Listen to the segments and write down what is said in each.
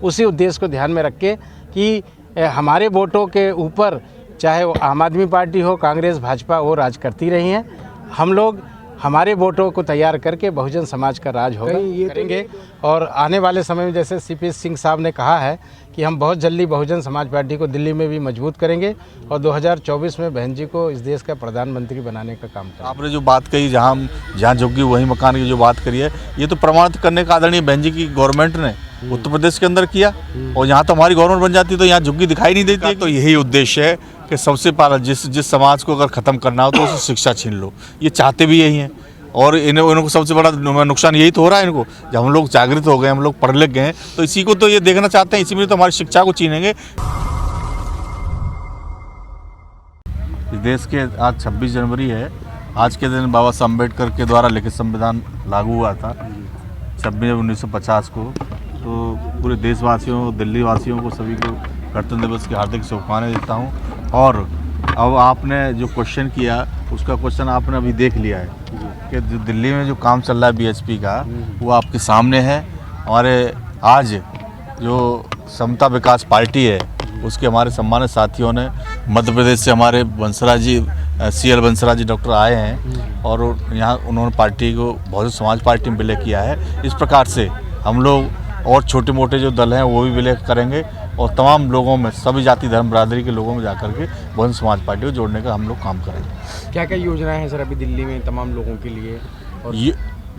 उसी उद्देश्य को ध्यान में रख के कि हमारे वोटों के ऊपर चाहे वो आम आदमी पार्टी हो, कांग्रेस, भाजपा, वो राज करती रही हैं। हम लोग हमारे वोटों को तैयार करके बहुजन समाज का राज होगा करेंगे। और आने वाले समय में जैसे CP सिंह साहब ने कहा है कि हम बहुत जल्दी बहुजन समाज पार्टी को दिल्ली में भी मजबूत करेंगे और 2024 में बहन जी को इस देश का प्रधानमंत्री बनाने का काम करेंगे। आपने जो बात कही जहाँ झुग्गी वहीं मकान की जो बात करी है, ये तो प्रमाणित करने का आदरणीय बहन जी की गवर्नमेंट ने उत्तर प्रदेश के अंदर किया और यहाँ तो हमारी गवर्नमेंट बन जाती तो यहाँ झुग्गी दिखाई नहीं देती। तो यही उद्देश्य है कि सबसे पहले जिस समाज को अगर ख़त्म करना हो तो उसे शिक्षा छीन लो। ये चाहते भी यही हैं और इनको सबसे बड़ा नुकसान यही तो हो रहा है इनको। जब हम लोग जागृत हो गए, हम लोग पढ़ लिख गए तो इसी को तो ये देखना चाहते हैं, इसी में तो हमारी शिक्षा को छीनेंगे। इस देश के आज 26 जनवरी है। आज के दिन बाबा साहब अम्बेडकर के द्वारा लिखित संविधान लागू हुआ था 26 1950 को। तो पूरे देशवासियों, दिल्ली वासियों को, सभी को गणतंत्र दिवस की हार्दिक शुभकामनाएं देता हूं। और अब आपने जो क्वेश्चन किया उसका क्वेश्चन आपने अभी देख लिया है कि जो दिल्ली में जो काम चल रहा है BHP का, वो आपके सामने है। हमारे आज जो समता विकास पार्टी है उसके हमारे सम्मानित साथियों ने मध्य प्रदेश से हमारे बंसराज जी, CL बंसराज जी डॉक्टर आए हैं और यहाँ उन्होंने पार्टी को बहुजन समाज पार्टी में विलय किया है। इस प्रकार से हम लोग और छोटे मोटे जो दल हैं वो भी विलय करेंगे और तमाम लोगों में, सभी जाति धर्म बरादरी के लोगों में जाकर के बहुजन समाज पार्टी को जोड़ने का हम लोग काम करेंगे। क्या क्या योजनाएं हैं सर अभी दिल्ली में तमाम लोगों के लिए? और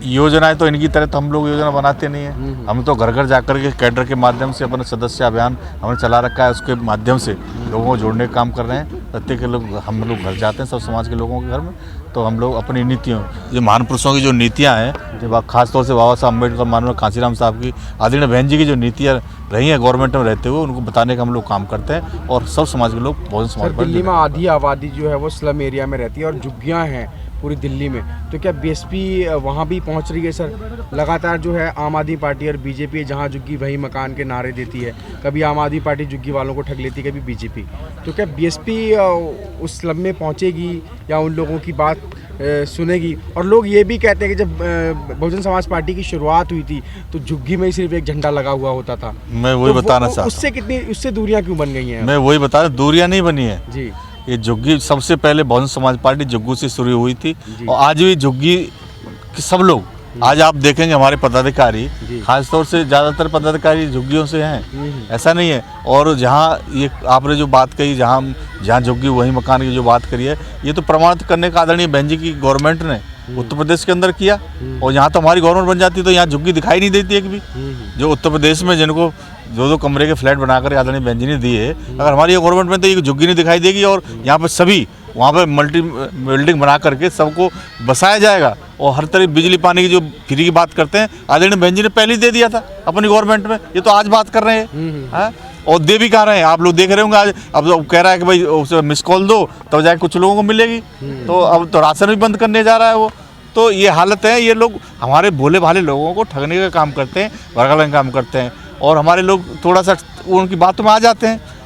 योजनाएं तो इनकी तरह तो हम लोग योजना बनाते नहीं हैं। हम तो घर घर जाकर के कैडर के माध्यम से अपने सदस्य अभियान हमने चला रखा है, उसके माध्यम से लोगों को जोड़ने का काम कर रहे हैं। प्रत्येक लोग हम लोग घर जाते हैं सब समाज के लोगों के घर में, तो हम लोग अपनी नीतियों, जो महान पुरुषों की जो नीतियाँ हैं, जब खासतौर से बाबा साहब अम्बेडकर, माननीय कांशीराम साहब की, आदरणीय बहन जी की जो नीतियाँ रही हैं गवर्नमेंट में रहते हुए, उनको बताने का हम लोग काम करते हैं और सब समाज के लोग बहुजन समाज पर। दिल्ली में आधी आबादी जो है वो स्लम एरिया में रहती है और झुग्गियाँ हैं पूरी दिल्ली में, तो क्या BSP वहाँ भी पहुँच रही है सर? लगातार जो है आम आदमी पार्टी और BJP जहाँ झुग्गी वही मकान के नारे देती है, कभी आम आदमी पार्टी झुग्गी वालों को ठग लेती है, कभी BJP। तो क्या BSP उस स्लम में पहुँचेगी या उन लोगों की बात सुनेगी? और लोग ये भी कहते हैं कि जब बहुजन समाज पार्टी की शुरुआत हुई थी तो झुग्गी में ही सिर्फ एक झंडा लगा हुआ होता था। मैं वही बताना चाहता हूँ, उससे दूरियाँ क्यों बन गई हैं? मैं वही बता रहा, दूरियाँ नहीं बनी है जी। ये झुग्गी सबसे पहले बहुजन समाज पार्टी झुग्गी से शुरू हुई थी और आज भी झुग्गी के सब लोग, आज आप देखेंगे हमारे पदाधिकारी, खासतौर से ज़्यादातर पदाधिकारी झुग्गियों से हैं, ऐसा नहीं है। और जहाँ ये आपने जो बात कही, जहाँ झुग्गी वहीं मकान की जो बात करी है, ये तो प्रमाणित करने का आदरणीय बहन जी की गवर्नमेंट ने उत्तर प्रदेश के अंदर किया और यहाँ तो हमारी गवर्नमेंट बन जाती तो यहाँ झुग्गी दिखाई नहीं देती एक भी। जो उत्तर प्रदेश में जिनको 2-2 कमरे के फ्लैट बनाकर आदरणीय बहन जी ने दिए, अगर हमारी गवर्नमेंट में तो ये झुग्गी नहीं दिखाई देगी और यहाँ पर सभी वहाँ पर मल्टी बिल्डिंग बना करके सबको बसाया जाएगा और हर तरह बिजली पानी की जो फ्री की बात करते हैं आदरणीय बहन जी ने पहले ही दे दिया था अपनी गवर्नमेंट में। ये तो आज बात कर रहे हैं और दे भी कह रहे हैं, आप लोग देख रहे होंगे आज। अब कह रहा है कि भाई उसे मिस कॉल दो तब जाके कुछ लोगों को मिलेगी, तो अब तो राशन भी बंद करने जा रहा है वो। तो ये हालत है, ये लोग हमारे भोले भाले लोगों को ठगने का काम करते हैं, भड़काने का काम करते हैं और हमारे लोग थोड़ा सा उनकी बातों में आ जाते हैं।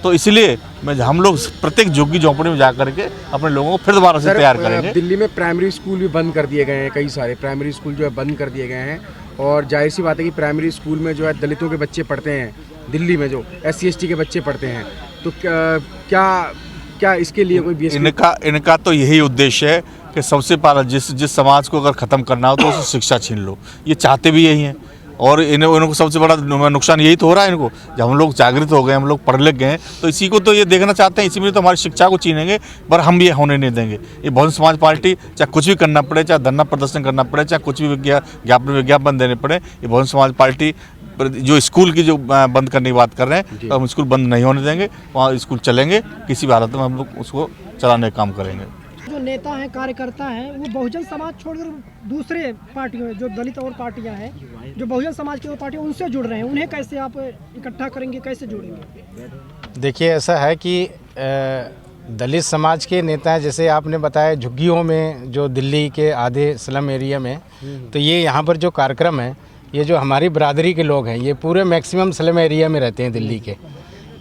तो इसलिए हम लोग प्रत्येक झुग्गी झोंपड़ी में जा करके अपने लोगों को फिर दोबारा से तैयार करेंगे। दिल्ली में प्राइमरी स्कूल भी बंद कर दिए गए हैं, कई सारे प्राइमरी स्कूल जो है बंद कर दिए गए हैं और जाहिर सी बात है कि प्राइमरी स्कूल में जो है दलितों के बच्चे पढ़ते हैं, दिल्ली में जो SC ST के बच्चे पढ़ते हैं। तो क्या इसके लिए कोई BSP? इनका तो यही उद्देश्य है कि सबसे पहले जिस समाज को अगर ख़त्म करना हो तो उसे शिक्षा छीन लो। ये चाहते भी यही हैं और इनको सबसे बड़ा नुकसान यही तो हो रहा है इनको। जब हम लोग जागृत हो गए, हम लोग पढ़ लिख गए तो इसी को तो ये देखना चाहते हैं, इसी में तो हमारी शिक्षा को छीनेंगे, पर हम ये होने नहीं देंगे। ये बहुजन समाज पार्टी चाहे कुछ भी करना पड़े, चाहे धरना प्रदर्शन करना पड़े, चाहे कुछ भी विज्ञापन देने पड़े, ये बहुजन समाज पार्टी जो स्कूल की जो बंद करने की बात कर रहे हैं, तो हम स्कूल बंद नहीं होने देंगे, वहाँ स्कूल चलेंगे, किसी भी हालत में हम लोग उसको चलाने का काम करेंगे। जो नेता हैं, कार्यकर्ता हैं, वो बहुजन समाज छोड़कर दूसरे पार्टियों जो दलित और पार्टियां हैं, जो बहुजन समाज की और पार्टियां उनसे जुड़ रहे हैं, उन्हें कैसे आप इकट्ठा करेंगे, कैसे जोड़ेंगे? देखिए, ऐसा है कि दलित समाज के नेता हैं, जैसे आपने बताया झुग्गियों में, जो दिल्ली के आधे स्लम एरिया में, तो ये यहाँ पर जो कार्यक्रम है, ये जो हमारी बरादरी के लोग हैं, ये पूरे मैक्सिमम स्लम एरिया में रहते हैं दिल्ली के,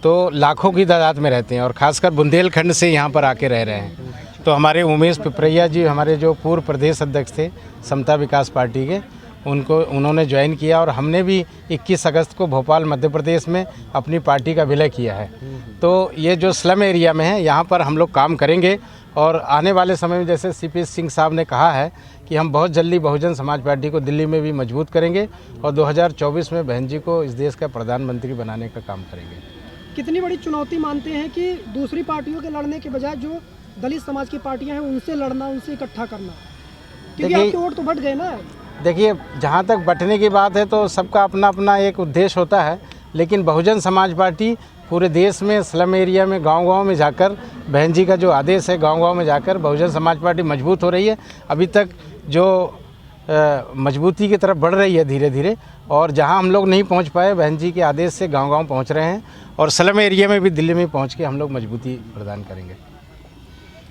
तो लाखों की तादाद में रहते हैं और ख़ासकर बुंदेलखंड से यहाँ पर आके रह रहे हैं। तो हमारे उमेश पिपरैया जी, हमारे जो पूर्व प्रदेश अध्यक्ष थे समता विकास पार्टी के, उन्होंने ज्वाइन किया और हमने भी 21 अगस्त को भोपाल मध्य प्रदेश में अपनी पार्टी का विलय किया है। तो ये जो स्लम एरिया में है यहाँ पर हम लोग काम करेंगे और आने वाले समय में जैसे CP सिंह साहब ने कहा है कि हम बहुत जल्दी बहुजन समाज पार्टी को दिल्ली में भी मजबूत करेंगे और 2024 में बहन जी को इस देश का प्रधानमंत्री बनाने का काम करेंगे। कितनी बड़ी चुनौती मानते हैं कि दूसरी पार्टियों के लड़ने के बजाय जो दलित समाज की पार्टियां हैं उनसे लड़ना, उनसे इकट्ठा करना, क्योंकि आपके वोट तो बढ़ गए ना। देखिए, जहाँ तक बंटने की बात है तो सबका अपना अपना एक उद्देश्य होता है, लेकिन बहुजन समाज पार्टी पूरे देश में स्लम एरिया में गांव-गांव में जाकर बहन जी का जो आदेश है गांव-गांव में जाकर बहुजन समाज पार्टी मजबूत हो रही है। अभी तक जो मजबूती की तरफ बढ़ रही है धीरे धीरे, और जहां हम लोग नहीं पहुंच पाए बहन जी के आदेश से गांव-गांव पहुंच रहे हैं और स्लम एरिया में भी दिल्ली में पहुंच के हम लोग मजबूती प्रदान करेंगे।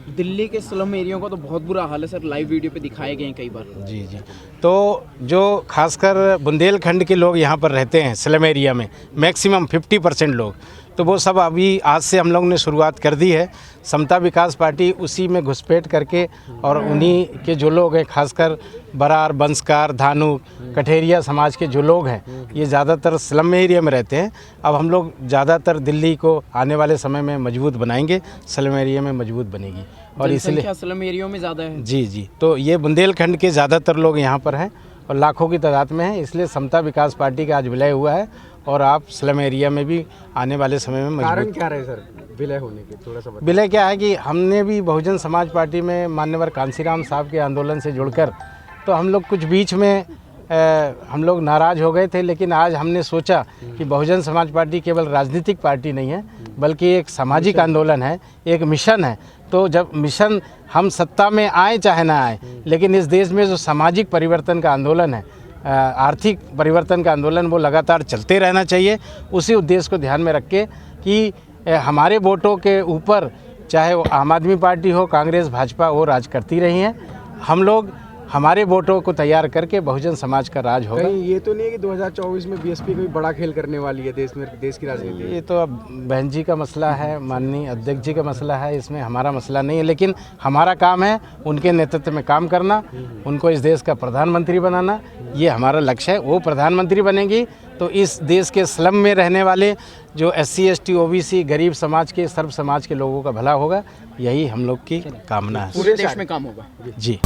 दिल्ली के स्लम एरियो का तो बहुत बुरा हाल है सर, लाइव वीडियो पे दिखाए गए हैं कई बार। जी जी, तो जो खासकर बुंदेलखंड के लोग यहाँ पर रहते हैं स्लम एरिया में, मैक्सिमम 50% लोग, तो वो सब अभी आज से हम लोग ने शुरुआत कर दी है। समता विकास पार्टी उसी में घुसपैठ करके और उन्हीं के जो लोग हैं, खासकर बरार, बंसकार, धानु, कठेरिया समाज के जो लोग हैं, ये ज़्यादातर स्लम एरिया में रहते हैं। अब हम लोग ज़्यादातर दिल्ली को आने वाले समय में मजबूत बनाएंगे, स्लम एरिया में मजबूत बनेगी और इसलिए स्लम एरियो में ज़्यादा है। जी जी, तो ये बुंदेलखंड के ज़्यादातर लोग यहाँ पर हैं और लाखों की तादाद में हैं, इसलिए समता विकास पार्टी का आज विलय हुआ है और आप स्लम एरिया में भी आने वाले समय में मजबूत। कारण क्या रहे सर विलय होने के, थोड़ा सा बताइए। विलय क्या है कि हमने भी बहुजन समाज पार्टी में मान्यवर कांसीराम साहब के आंदोलन से जुड़कर, तो हम लोग कुछ बीच में हम लोग नाराज़ हो गए थे, लेकिन आज हमने सोचा कि बहुजन समाज पार्टी केवल राजनीतिक पार्टी नहीं है बल्कि एक सामाजिक आंदोलन है, एक मिशन है। तो जब मिशन, हम सत्ता में आए चाहे ना आए, लेकिन इस देश में जो सामाजिक परिवर्तन का आंदोलन है, आर्थिक परिवर्तन का आंदोलन, वो लगातार चलते रहना चाहिए। उसी उद्देश्य को ध्यान में रख के कि हमारे वोटों के ऊपर चाहे वो आम आदमी पार्टी हो, कांग्रेस, भाजपा, वो राज करती रही हैं। हम लोग हमारे वोटों को तैयार करके बहुजन समाज का राज होगा। कहीं ये तो नहीं है कि 2024 में BSP कोई बड़ा खेल करने वाली है देश में, देश की राजनीति? ये तो अब बहन जी का मसला है, माननीय अध्यक्ष जी का मसला है, इसमें हमारा मसला नहीं है। लेकिन हमारा काम है उनके नेतृत्व में काम करना, उनको इस देश का प्रधानमंत्री बनाना, ये हमारा लक्ष्य है। वो प्रधानमंत्री बनेंगी तो इस देश के स्लम में रहने वाले जो SC, ST, OBC, गरीब समाज के, सर्व समाज के लोगों का भला होगा। यही हम लोग की कामना है। पूरे देश में काम होगा। जी।